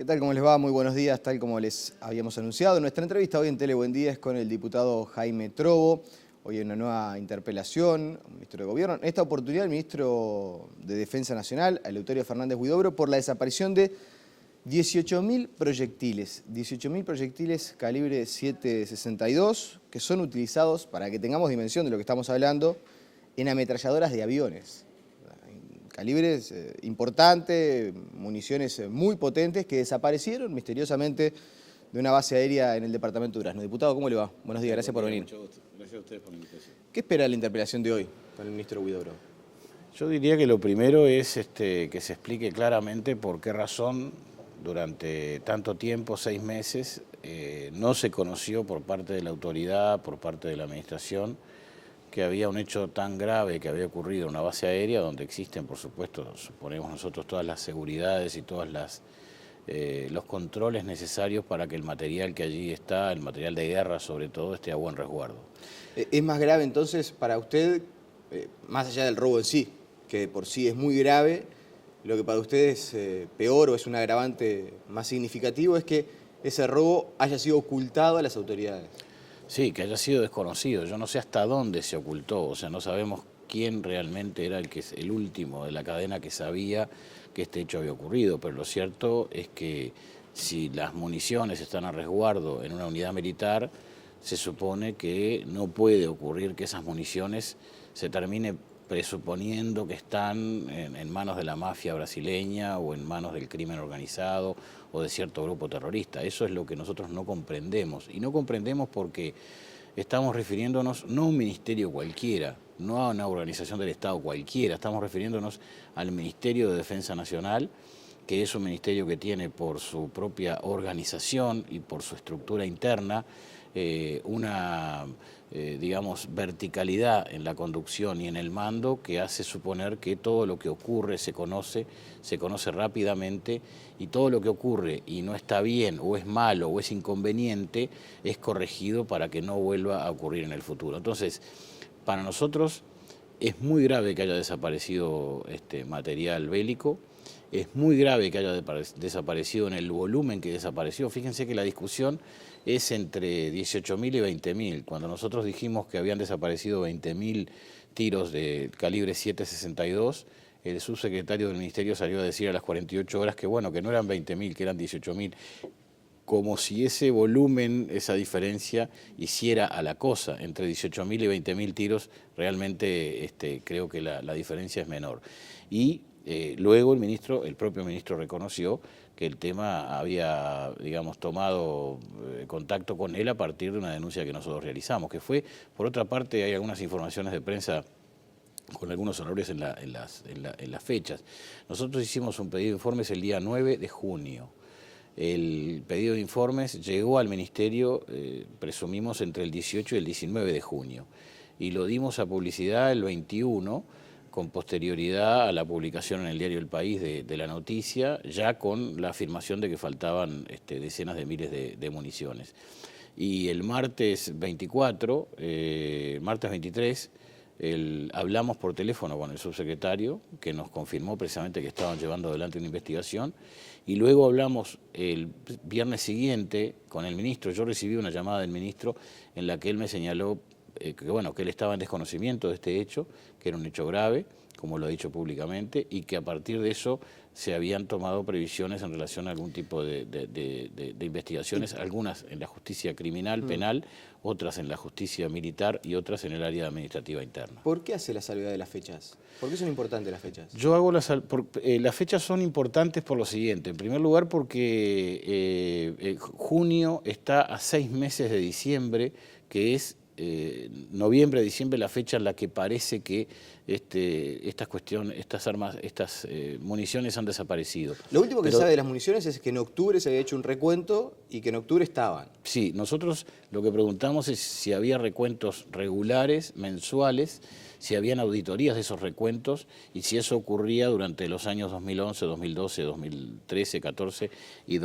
tal? ¿Cómo les va? Muy buenos días. Tal como les habíamos anunciado, nuestra entrevista hoy en Tele Buen Día es con el diputado Jaime Trovo. Hoy hay una nueva interpelación al ministro de Gobierno. En esta oportunidad, el ministro de Defensa Nacional, Eleuterio Fernández Huidobro, por la desaparición de 18.000 proyectiles. 18.000 proyectiles calibre 7.62 que son utilizados, para que tengamos dimensión de lo que estamos hablando, en ametralladoras de aviones. Calibres importantes, municiones muy potentes que desaparecieron misteriosamente de una base aérea en el departamento de Durazno. Diputado, ¿cómo le va? Buenos días, gracias por venir. Mucho gusto. Gracias a ustedes por la invitación. ¿Qué espera la interpelación de hoy con el ministro Huidobro? Yo diría que lo primero es que se explique claramente por qué razón durante tanto tiempo, 6 meses, no se conoció por parte de la autoridad, por parte de la administración, que había un hecho tan grave que había ocurrido en una base aérea donde existen, por supuesto, suponemos nosotros, todas las seguridades y todas los controles necesarios para que el material que allí está, el material de guerra sobre todo, esté a buen resguardo. ¿Es más grave entonces para usted, más allá del robo en sí, que de por sí es muy grave, lo que para usted es peor o es un agravante más significativo es que ese robo haya sido ocultado a las autoridades? Sí, que haya sido desconocido. Yo no sé hasta dónde se ocultó, o sea, no sabemos quién realmente era el último de la cadena que sabía que este hecho había ocurrido, pero lo cierto es que si las municiones están a resguardo en una unidad militar, se supone que no puede ocurrir que esas municiones se termine presuponiendo que están en manos de la mafia brasileña o en manos del crimen organizado o de cierto grupo terrorista. Eso es lo que nosotros no comprendemos. Y no comprendemos porque estamos refiriéndonos no a un ministerio cualquiera, no a una organización del Estado cualquiera, estamos refiriéndonos al Ministerio de Defensa Nacional, que es un ministerio que tiene por su propia organización y por su estructura interna digamos, verticalidad en la conducción y en el mando que hace suponer que todo lo que ocurre se conoce rápidamente, y todo lo que ocurre y no está bien o es malo o es inconveniente es corregido para que no vuelva a ocurrir en el futuro. Entonces, para nosotros es muy grave que haya desaparecido este material bélico. Es muy grave que haya desaparecido en el volumen que desapareció. Fíjense que la discusión es entre 18.000 y 20.000. Cuando nosotros dijimos que habían desaparecido 20.000 tiros de calibre 7.62, el subsecretario del Ministerio salió a decir a las 48 horas que bueno, que no eran 20.000, que eran 18.000. Como si ese volumen, esa diferencia, hiciera a la cosa. Entre 18.000 y 20.000 tiros, realmente creo que la diferencia es menor. Y luego el propio ministro reconoció que el tema había, digamos, tomado contacto con él a partir de una denuncia que nosotros realizamos, que fue, por otra parte, hay algunas informaciones de prensa con algunos errores en las fechas. Nosotros hicimos un pedido de informes el día 9 de junio. El pedido de informes llegó al Ministerio, presumimos, entre el 18 y el 19 de junio. Y lo dimos a publicidad el 21, con posterioridad a la publicación en el diario El País de la noticia, ya con la afirmación de que faltaban decenas de miles de municiones. Y el martes 24, martes 23, hablamos por teléfono con el subsecretario, que nos confirmó precisamente que estaban llevando adelante una investigación, y luego hablamos el viernes siguiente con el ministro. Yo recibí una llamada del ministro en la que él me señaló que él estaba en desconocimiento de este hecho, que era un hecho grave, como lo ha dicho públicamente, y que a partir de eso se habían tomado previsiones en relación a algún tipo de investigaciones, algunas en la justicia criminal, penal, otras en la justicia militar y otras en el área administrativa interna. ¿Por qué hace la salvedad de las fechas? ¿Por qué son importantes las fechas? Yo hago las fechas son importantes por lo siguiente. En primer lugar, porque junio está a 6 meses de diciembre, que es noviembre, diciembre, la fecha en la que parece que estas armas, estas municiones han desaparecido. Lo último que se sabe de las municiones es que en octubre se había hecho un recuento y que en octubre estaban. Sí, nosotros lo que preguntamos es si había recuentos regulares, mensuales, si habían auditorías de esos recuentos y si eso ocurría durante los años 2011, 2012, 2013, 14 y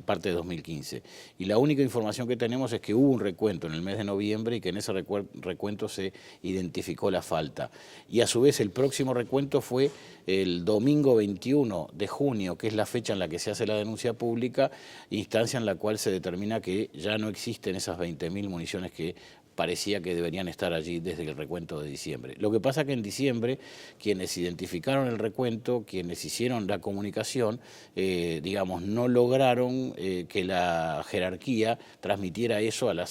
parte de 2015. Y la única información que tenemos es que hubo un recuento en el mes de noviembre y que en ese recuento se identificó la falta. Y a su vez el próximo recuento fue el domingo 21 de junio, que es la fecha en la que se hace la denuncia pública, instancia en la cual se determina que ya no existen esas 20.000 municiones que parecía que deberían estar allí desde el recuento de diciembre. Lo que pasa que en diciembre quienes identificaron el recuento, quienes hicieron la comunicación, digamos, no lograron que la jerarquía transmitiera eso a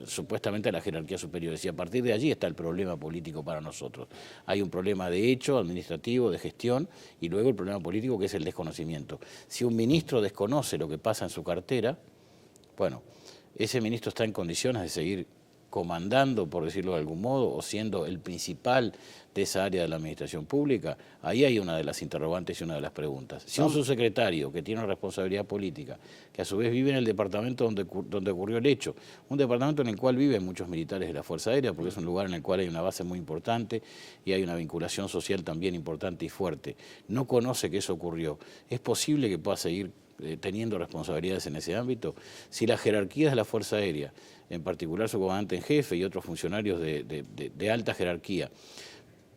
supuestamente a las jerarquías superiores. Y a partir de allí está el problema político para nosotros. Hay un problema de hecho, administrativo, de gestión, y luego el problema político, que es el desconocimiento. Si un ministro desconoce lo que pasa en su cartera, bueno, ese ministro está en condiciones de seguir comandando, por decirlo de algún modo, o siendo el principal de esa área de la administración pública. Ahí hay una de las interrogantes y una de las preguntas. Si un subsecretario que tiene una responsabilidad política, que a su vez vive en el departamento donde ocurrió el hecho, un departamento en el cual viven muchos militares de la Fuerza Aérea, porque es un lugar en el cual hay una base muy importante y hay una vinculación social también importante y fuerte, no conoce que eso ocurrió, ¿es posible que pueda seguir teniendo responsabilidades en ese ámbito? Si las jerarquías de la Fuerza Aérea, en particular su comandante en jefe y otros funcionarios de alta jerarquía,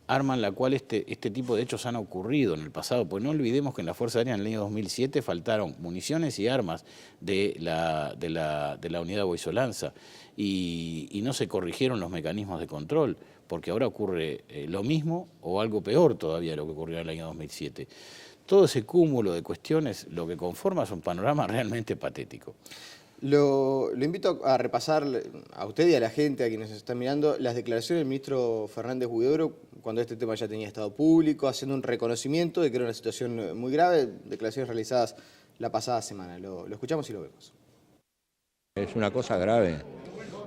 arman la cual este tipo de hechos han ocurrido en el pasado, pues no olvidemos que en la Fuerza Aérea en el año 2007 faltaron municiones y armas de la unidad Boisolanza y no se corrigieron los mecanismos de control, porque ahora ocurre lo mismo o algo peor todavía de lo que ocurrió en el año 2007. Todo ese cúmulo de cuestiones lo que conforma es un panorama realmente patético. Lo invito a repasar a usted y a la gente, a quienes están mirando, las declaraciones del ministro Fernández Huidobro cuando este tema ya tenía estado público, haciendo un reconocimiento de que era una situación muy grave, declaraciones realizadas la pasada semana. Lo escuchamos y lo vemos. Es una cosa grave,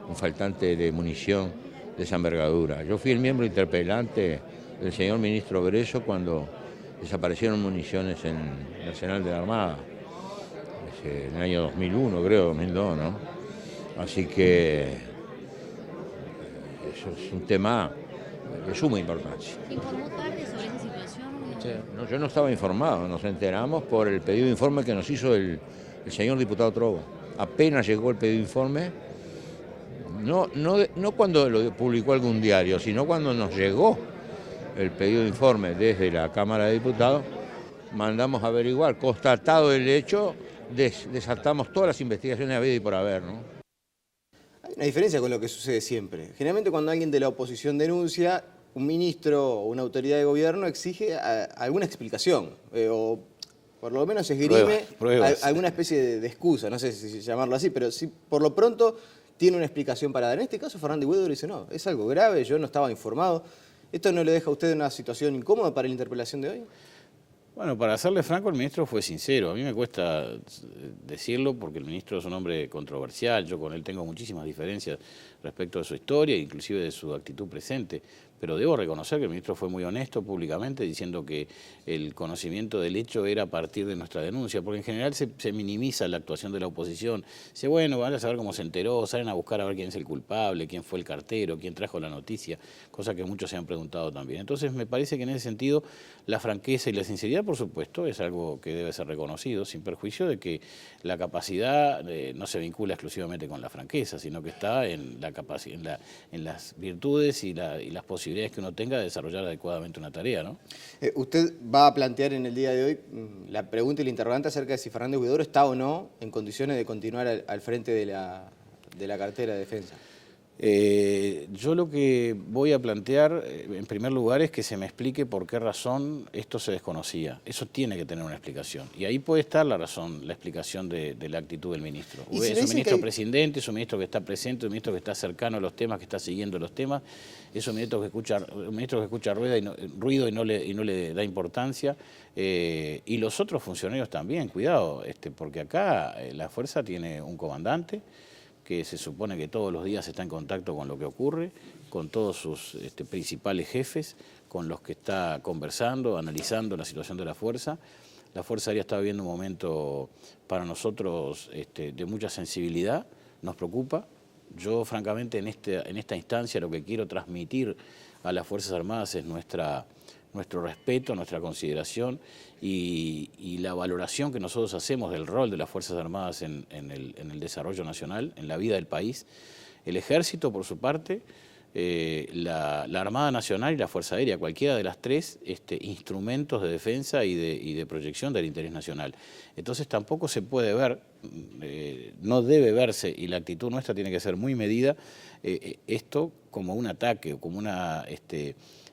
un faltante de munición de esa envergadura. Yo fui el miembro interpelante del señor ministro Bresso cuando desaparecieron municiones en el Arsenal de la Armada, en el año 2001, creo, 2002, ¿no? Así que eso es un tema de suma importancia. ¿Informó tarde sobre esa situación? Sí, no, yo no estaba informado, nos enteramos por el pedido de informe que nos hizo el señor diputado Trovo. Apenas llegó el pedido de informe, no cuando lo publicó algún diario, sino cuando nos llegó el pedido de informe desde la Cámara de Diputados, mandamos a averiguar, constatado el hecho, desatamos todas las investigaciones habidas y por haber, ¿no? Hay una diferencia con lo que sucede siempre. Generalmente cuando alguien de la oposición denuncia, un ministro o una autoridad de gobierno exige alguna explicación, o por lo menos esgrime pruebas. alguna especie de excusa, no sé si llamarlo así, pero sí, por lo pronto tiene una explicación para dar. En este caso Fernández Huidobro dice, no, es algo grave, yo no estaba informado. ¿Esto no le deja a usted en una situación incómoda para la interpelación de hoy? Bueno, para serle franco, el ministro fue sincero. A mí me cuesta decirlo porque el ministro es un hombre controversial. Yo con él tengo muchísimas diferencias respecto de su historia, inclusive de su actitud presente. Pero debo reconocer que el ministro fue muy honesto públicamente diciendo que el conocimiento del hecho era a partir de nuestra denuncia, porque en general se minimiza la actuación de la oposición. Dice, bueno, van a saber cómo se enteró, salen a buscar a ver quién es el culpable, quién fue el cartero, quién trajo la noticia, cosa que muchos se han preguntado también. Entonces me parece que en ese sentido la franqueza y la sinceridad, por supuesto, es algo que debe ser reconocido, sin perjuicio de que la capacidad no se vincula exclusivamente con la franqueza, sino que está en la capacidad, en las virtudes y las posibilidades que uno tenga de desarrollar adecuadamente una tarea, ¿no? Usted va a plantear en el día de hoy la pregunta y la interrogante acerca de si Fernández Huidobro está o no en condiciones de continuar al frente de la cartera de defensa. Yo lo que voy a plantear, en primer lugar, es que se me explique por qué razón esto se desconocía. Eso tiene que tener una explicación. Y ahí puede estar la razón, la explicación de la actitud del ministro. Es un ministro presidente, es un ministro que está presente, un ministro que está cercano a los temas, que está siguiendo los temas. Es un ministro que escucha ruido y no le da importancia. Y los otros funcionarios también, cuidado, porque acá la fuerza tiene un comandante que se supone que todos los días está en contacto con lo que ocurre, con todos sus principales jefes, con los que está conversando, analizando la situación de la fuerza. La Fuerza Aérea está viviendo un momento para nosotros de mucha sensibilidad, nos preocupa. Yo, francamente, en esta instancia lo que quiero transmitir a las Fuerzas Armadas es nuestro respeto, nuestra consideración y la valoración que nosotros hacemos del rol de las Fuerzas Armadas en el desarrollo nacional, en la vida del país. El Ejército, por su parte, la Armada Nacional y la Fuerza Aérea, cualquiera de las tres instrumentos de defensa y de proyección del interés nacional. Entonces tampoco se puede ver, no debe verse, y la actitud nuestra tiene que ser muy medida, esto como un ataque o como una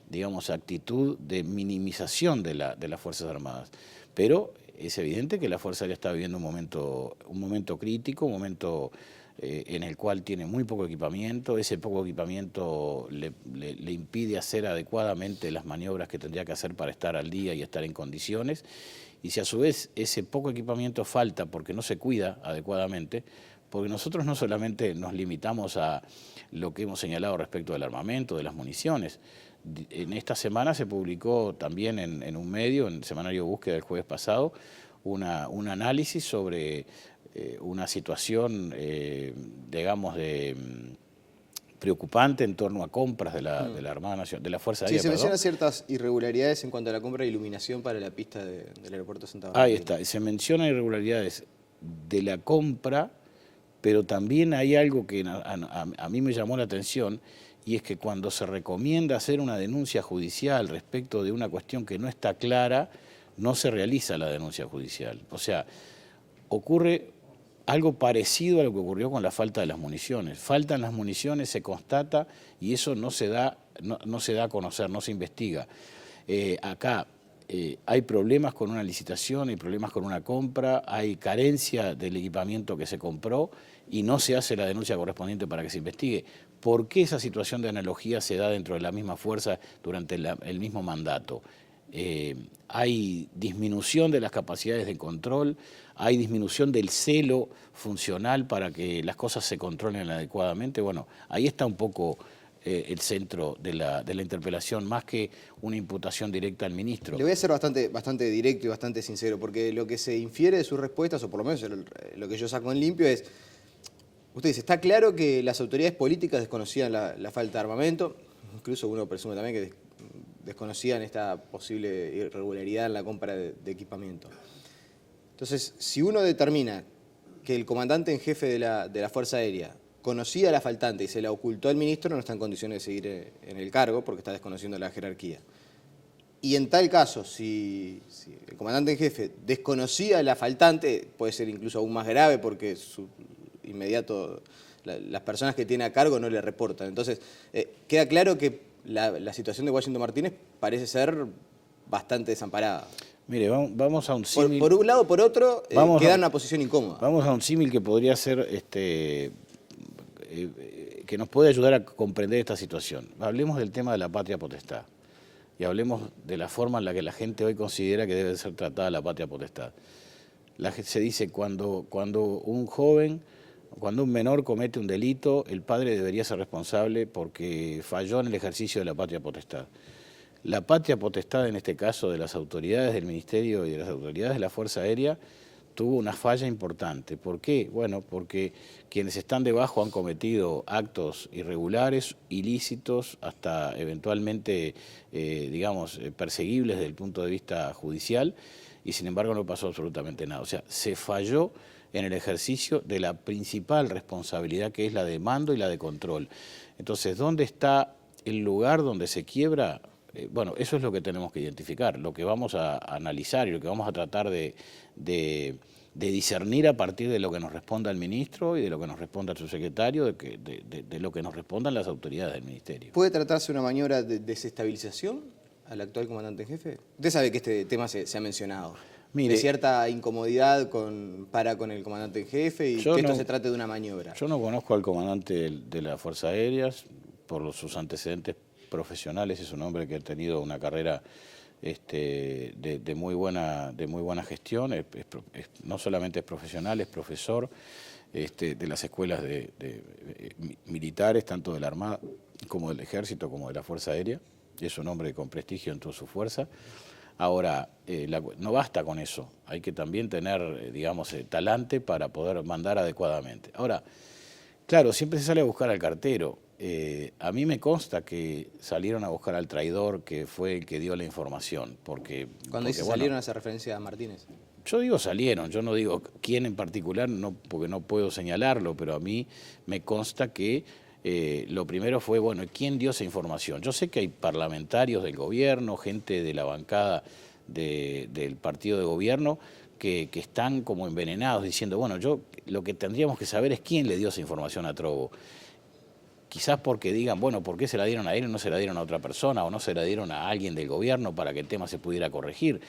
digamos, actitud de minimización de las Fuerzas Armadas. Pero es evidente que la Fuerza Aérea está viviendo un momento crítico, un momento en el cual tiene muy poco equipamiento. Ese poco equipamiento le impide hacer adecuadamente las maniobras que tendría que hacer para estar al día y estar en condiciones. Y si a su vez ese poco equipamiento falta porque no se cuida adecuadamente, porque nosotros no solamente nos limitamos a lo que hemos señalado respecto del armamento, de las municiones. En esta semana se publicó también en un medio, en el Semanario Búsqueda del jueves pasado, un análisis sobre una situación, digamos, preocupante en torno a compras de la Armada Nacional, de la Fuerza Aérea. Sí, se mencionan ciertas irregularidades en cuanto a la compra de iluminación para la pista del aeropuerto de Santa Bárbara. Ahí está, se mencionan irregularidades de la compra, pero también hay algo que a mí me llamó la atención, y es que cuando se recomienda hacer una denuncia judicial respecto de una cuestión que no está clara, no se realiza la denuncia judicial. O sea, ocurre algo parecido a lo que ocurrió con la falta de las municiones. Faltan las municiones, se constata, y eso no se da a conocer, no se investiga. Acá hay problemas con una licitación, hay problemas con una compra, hay carencia del equipamiento que se compró y no se hace la denuncia correspondiente para que se investigue. ¿Por qué esa situación de analogía se da dentro de la misma fuerza durante el mismo mandato? Hay disminución de las capacidades de control, hay disminución del celo funcional para que las cosas se controlen adecuadamente. Bueno, ahí está un poco el centro de la interpelación, más que una imputación directa al ministro. Le voy a ser bastante directo y bastante sincero, porque lo que se infiere de sus respuestas, o por lo menos lo que yo saco en limpio es, usted dice, está claro que las autoridades políticas desconocían la falta de armamento, incluso uno presume también que desconocían esta posible irregularidad en la compra de equipamiento. Entonces, si uno determina que el comandante en jefe de la Fuerza Aérea conocía a la faltante y se la ocultó al ministro, no está en condiciones de seguir en el cargo porque está desconociendo la jerarquía. Y en tal caso, si el comandante en jefe desconocía a la faltante, puede ser incluso aún más grave porque las personas que tiene a cargo no le reportan. Entonces, queda claro que la situación de Washington Martínez parece ser bastante desamparada. Mire, vamos a un símil. Por un lado, por otro, queda en una posición incómoda. Vamos a un símil que podría ser, que nos puede ayudar a comprender esta situación. Hablemos del tema de la patria potestad y hablemos de la forma en la que la gente hoy considera que debe ser tratada la patria potestad. Se dice cuando un menor comete un delito, el padre debería ser responsable porque falló en el ejercicio de la patria potestad. La patria potestad, en este caso, de las autoridades del Ministerio y de las autoridades de la Fuerza Aérea, tuvo una falla importante. ¿Por qué? Bueno, porque quienes están debajo han cometido actos irregulares, ilícitos, hasta eventualmente, digamos, perseguibles desde el punto de vista judicial, y sin embargo no pasó absolutamente nada. O sea, se falló en el ejercicio de la principal responsabilidad, que es la de mando y la de control. Entonces, ¿dónde está el lugar donde se quiebra? Bueno, eso es lo que tenemos que identificar, lo que vamos a analizar y lo que vamos a tratar de discernir a partir de lo que nos responda el ministro y de lo que nos responda el subsecretario, de lo que nos respondan las autoridades del ministerio. ¿Puede tratarse una maniobra de desestabilización al actual comandante en jefe? Usted sabe que este tema se ha mencionado. Mire, de cierta incomodidad para con el comandante en jefe y que esto se trate de una maniobra. Yo no conozco al comandante de las Fuerzas Aéreas por sus antecedentes profesionales. Es un hombre que ha tenido una carrera de muy buena gestión. No solamente es profesional, es profesor de las escuelas militares, tanto de la Armada como del Ejército, como de la Fuerza Aérea. Es un hombre con prestigio en toda su fuerza. Ahora, no basta con eso, hay que también tener, digamos, talante para poder mandar adecuadamente. Ahora, claro, siempre se sale a buscar al cartero, a mí me consta que salieron a buscar al traidor que fue el que dio la información. Cuando dice salieron, hace referencia a Martínez. Yo digo salieron, yo no digo quién en particular, no, porque no puedo señalarlo, pero a mí me consta que lo primero fue, bueno, ¿quién dio esa información? Yo sé que hay parlamentarios del gobierno, gente de la bancada del partido de gobierno, que están como envenenados diciendo, bueno, lo que tendríamos que saber es quién le dio esa información a Trovo. Quizás porque digan, bueno, ¿por qué se la dieron a él y no se la dieron a otra persona o no se la dieron a alguien del gobierno para que el tema se pudiera corregir?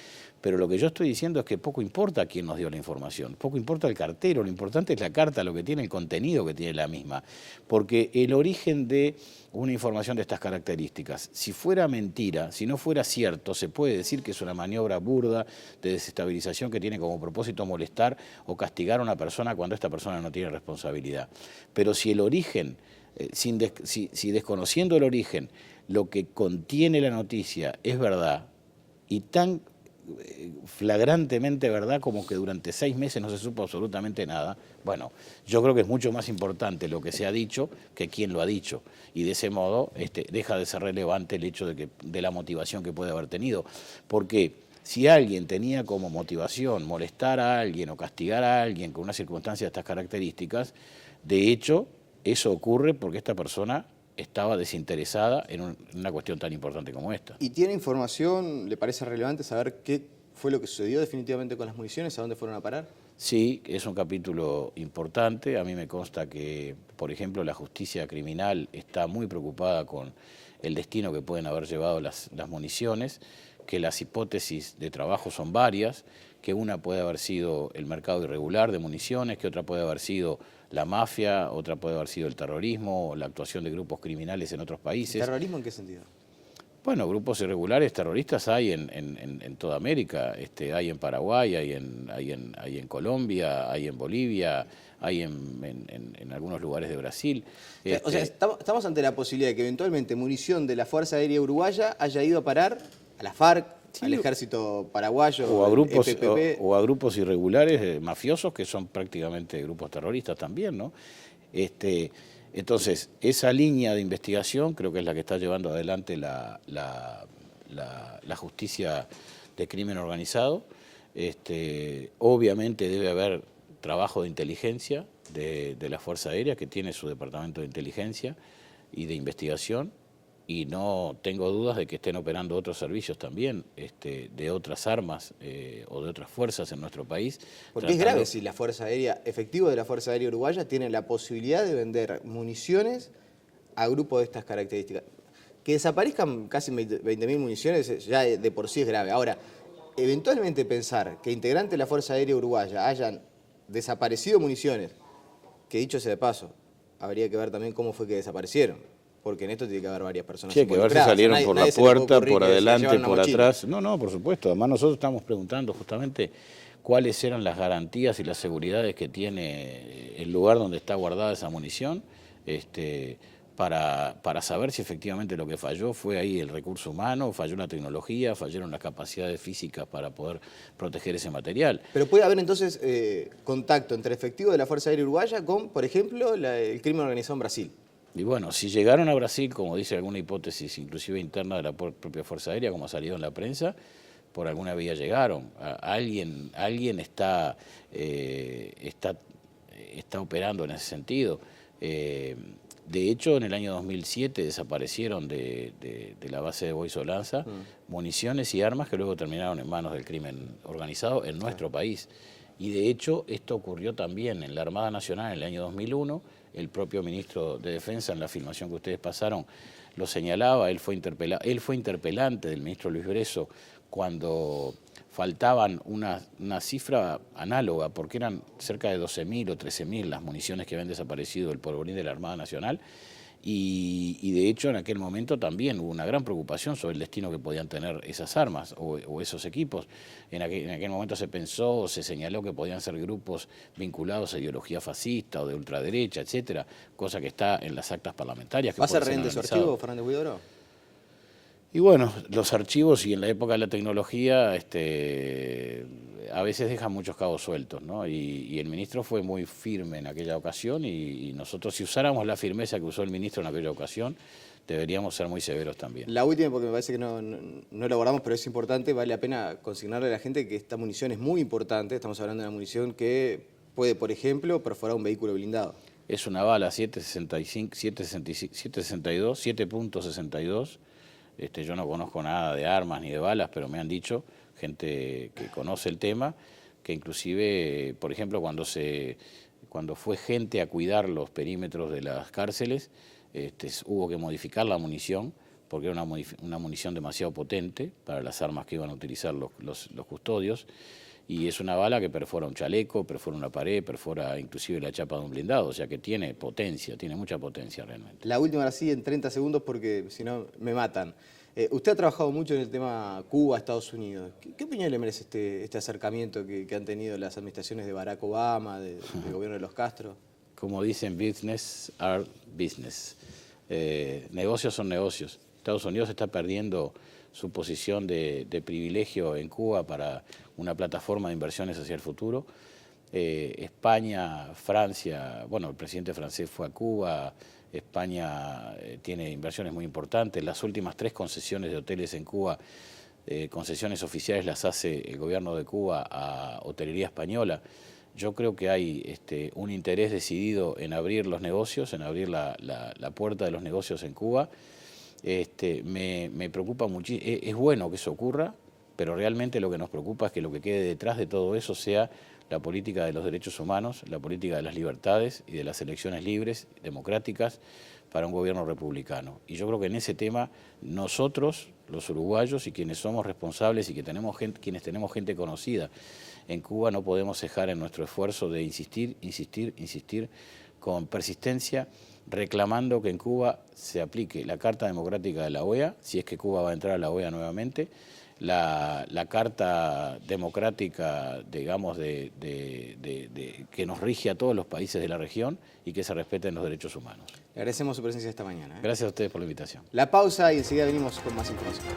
Pero lo que yo estoy diciendo es que poco importa quién nos dio la información, poco importa el cartero, lo importante es la carta, lo que tiene, el contenido que tiene la misma. Porque el origen de una información de estas características, si fuera mentira, si no fuera cierto, se puede decir que es una maniobra burda de desestabilización que tiene como propósito molestar o castigar a una persona cuando esta persona no tiene responsabilidad. Pero si el origen... Si desconociendo el origen, lo que contiene la noticia es verdad y tan flagrantemente verdad como que durante 6 meses no se supo absolutamente nada, bueno, yo creo que es mucho más importante lo que se ha dicho que quién lo ha dicho. Y de ese modo deja de ser relevante el hecho de la motivación que puede haber tenido. Porque si alguien tenía como motivación molestar a alguien o castigar a alguien con una circunstancia de estas características, de hecho, eso ocurre porque esta persona estaba desinteresada en una cuestión tan importante como esta. ¿Y tiene información, le parece relevante saber qué fue lo que sucedió definitivamente con las municiones, a dónde fueron a parar? Sí, es un capítulo importante. A mí me consta que, por ejemplo, la justicia criminal está muy preocupada con el destino que pueden haber llevado las municiones, que las hipótesis de trabajo son varias, que una puede haber sido el mercado irregular de municiones, que otra puede haber sido la mafia, otra puede haber sido el terrorismo, o la actuación de grupos criminales en otros países. ¿Terrorismo en qué sentido? Bueno, grupos irregulares terroristas hay en toda América, hay en Paraguay, hay en Colombia, hay en Bolivia, hay en algunos lugares de Brasil. O sea, estamos ante la posibilidad de que eventualmente munición de la Fuerza Aérea Uruguaya haya ido a parar a la FARC, sí, al ejército paraguayo, o a grupos irregulares mafiosos que son prácticamente grupos terroristas también, ¿no? Entonces, esa línea de investigación creo que es la que está llevando adelante la justicia de crimen organizado. Obviamente debe haber trabajo de inteligencia de la Fuerza Aérea, que tiene su departamento de inteligencia y de investigación, y no tengo dudas de que estén operando otros servicios también, de otras armas o de otras fuerzas en nuestro país. Porque es grave si la Fuerza Aérea, efectivos de la Fuerza Aérea Uruguaya, tienen la posibilidad de vender municiones a grupos de estas características. Que desaparezcan casi 20.000 municiones ya de por sí es grave. Ahora, eventualmente pensar que integrantes de la Fuerza Aérea Uruguaya hayan desaparecido municiones, que dicho sea de paso, habría que ver también cómo fue que desaparecieron. Porque en esto tiene que haber varias personas. Sí, hay que ver si salieron por la puerta, por adelante, por atrás. No, por supuesto. Además nosotros estamos preguntando justamente cuáles eran las garantías y las seguridades que tiene el lugar donde está guardada esa munición, para saber si efectivamente lo que falló fue ahí el recurso humano, falló la tecnología, fallaron las capacidades físicas para poder proteger ese material. Pero puede haber entonces contacto entre efectivos de la Fuerza Aérea Uruguaya con, por ejemplo, el crimen organizado en Brasil. Y bueno, si llegaron a Brasil, como dice alguna hipótesis, inclusive interna de la propia Fuerza Aérea, como ha salido en la prensa, por alguna vía llegaron. Alguien está operando en ese sentido. De hecho, en el año 2007 desaparecieron de la base de Boisolanza municiones y armas que luego terminaron en manos del crimen organizado en nuestro país. Y de hecho, esto ocurrió también en la Armada Nacional en el año 2001. El propio ministro de Defensa, en la filmación que ustedes pasaron, lo señalaba. Él fue interpelante del ministro Luis Bresso cuando faltaban una cifra análoga, porque eran cerca de 12.000 o 13.000 las municiones que habían desaparecido del polvorín de la Armada Nacional. Y de hecho en aquel momento también hubo una gran preocupación sobre el destino que podían tener esas armas o esos equipos. En aquel momento se pensó o se señaló que podían ser grupos vinculados a ideología fascista o de ultraderecha, etcétera, cosa que está en las actas parlamentarias. ¿Va a ser rehén de su archivo, Fernández Huidobro? Y bueno, los archivos y en la época de la tecnología a veces dejan muchos cabos sueltos, ¿no? Y el ministro fue muy firme en aquella ocasión y nosotros, si usáramos la firmeza que usó el ministro en aquella ocasión, deberíamos ser muy severos también. La última, porque me parece que no lo abordamos, pero es importante, vale la pena consignarle a la gente que esta munición es muy importante. Estamos hablando de una munición que puede, por ejemplo, perforar un vehículo blindado. Es una bala 7.62. Yo no conozco nada de armas ni de balas, pero me han dicho, gente que conoce el tema, que inclusive, por ejemplo, cuando fue gente a cuidar los perímetros de las cárceles, hubo que modificar la munición, porque era una munición demasiado potente para las armas que iban a utilizar los custodios, y es una bala que perfora un chaleco, perfora una pared, perfora inclusive la chapa de un blindado, o sea que tiene potencia, tiene mucha potencia realmente. La última, ahora sí, en 30 segundos, porque si no me matan. Usted ha trabajado mucho en el tema Cuba, Estados Unidos. ¿Qué opinión le merece este acercamiento que han tenido las administraciones de Barack Obama, del gobierno de los Castro? Como dicen, business are business. Negocios son negocios. Estados Unidos está perdiendo su posición de privilegio en Cuba para una plataforma de inversiones hacia el futuro. España, Francia, bueno, el presidente francés fue a Cuba, España tiene inversiones muy importantes. Las últimas 3 concesiones de hoteles en Cuba, concesiones oficiales, las hace el gobierno de Cuba a hotelería española. Yo creo que hay un interés decidido en abrir los negocios, en abrir la puerta de los negocios en Cuba. Me preocupa muchísimo. Es bueno que eso ocurra, pero realmente lo que nos preocupa es que lo que quede detrás de todo eso sea la política de los derechos humanos, la política de las libertades y de las elecciones libres, democráticas, para un gobierno republicano. Y yo creo que en ese tema nosotros, los uruguayos y quienes somos responsables y quienes tenemos gente conocida en Cuba, no podemos cejar en nuestro esfuerzo de insistir con persistencia, reclamando que en Cuba se aplique la Carta Democrática de la OEA, si es que Cuba va a entrar a la OEA nuevamente, la Carta Democrática, digamos, que nos rige a todos los países de la región y que se respeten los derechos humanos. Le agradecemos su presencia esta mañana. Gracias a ustedes por la invitación. La pausa y enseguida venimos con más información.